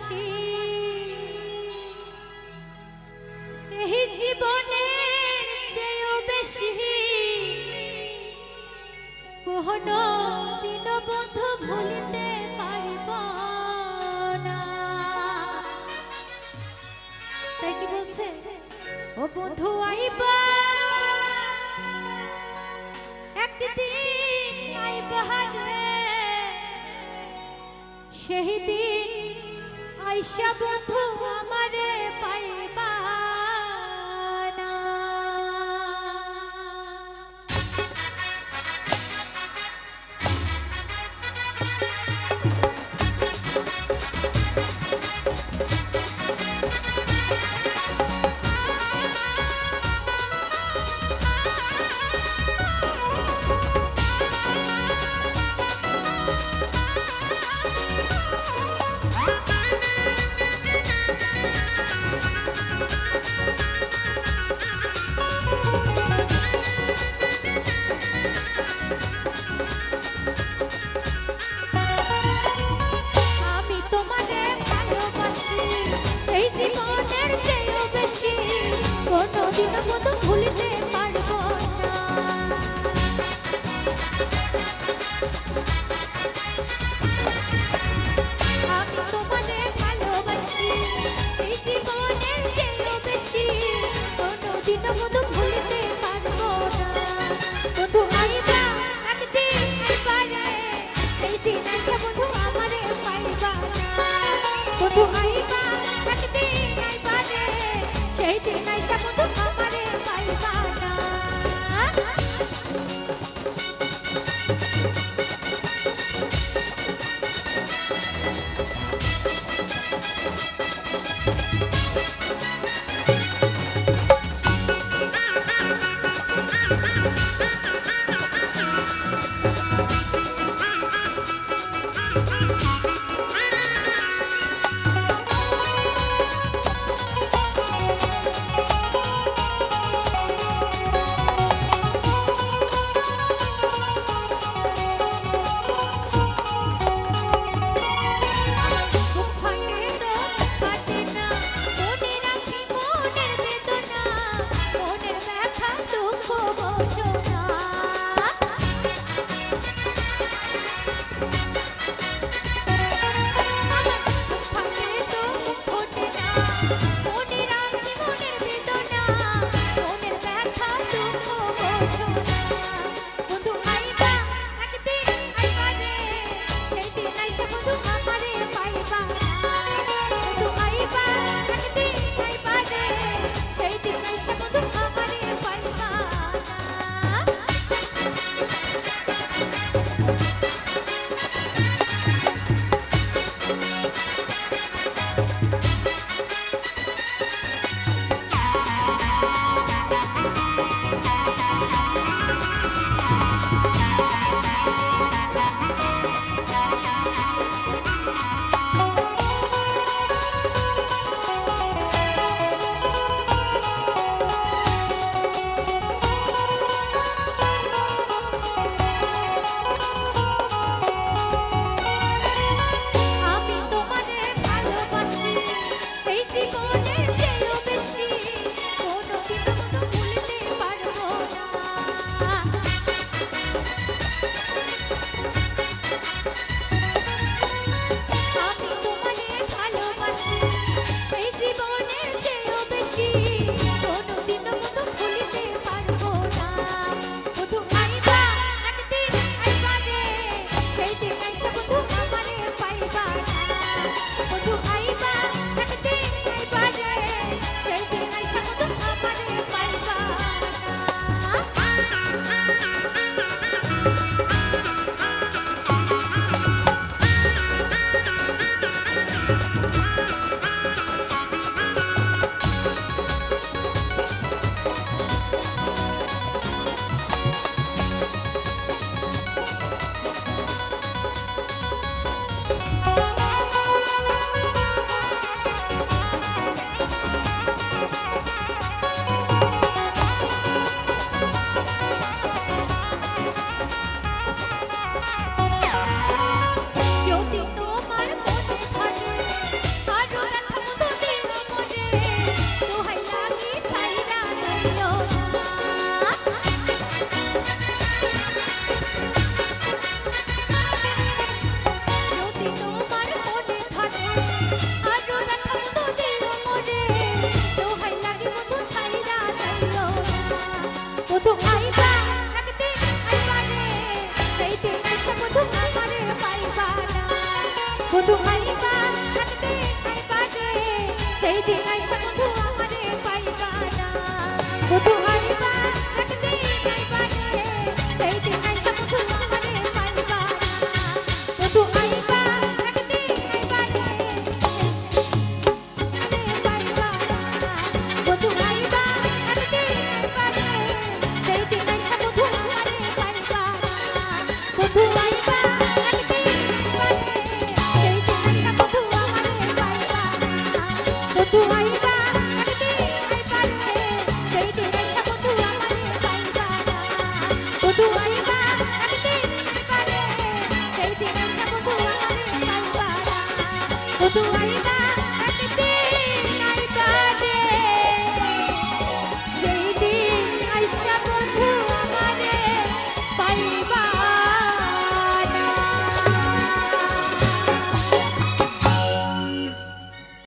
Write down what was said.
ভালোবাসি এই জীবনের চেয়েও বেশি কোনো দিন বন্ধু ভুলিতে পারিব না। তাই কি বলছে, ও বন্ধু আইবা একদিন আইবা রে, সেই দিন আইসা বন্ধু আমারে পাইবা না। কোনদিন মতো ভুলতে পারবো না। আমি তোমাকে ভালোবাসি এই জীবনের চেয়েও বেশি, কোনদিন মতো ভুলতে পারবো না। বন্ধু আইবা একদিন একবারে, এই দিন আইসা বন্ধু আমারে পাইবা না। বন্ধু আইবা একদিন একবারে, সেই দিন আইসা বন্ধু আমারে পাইবা না। বন্ধু আইবা থাকতে আইবা রে সেই দিন আইসা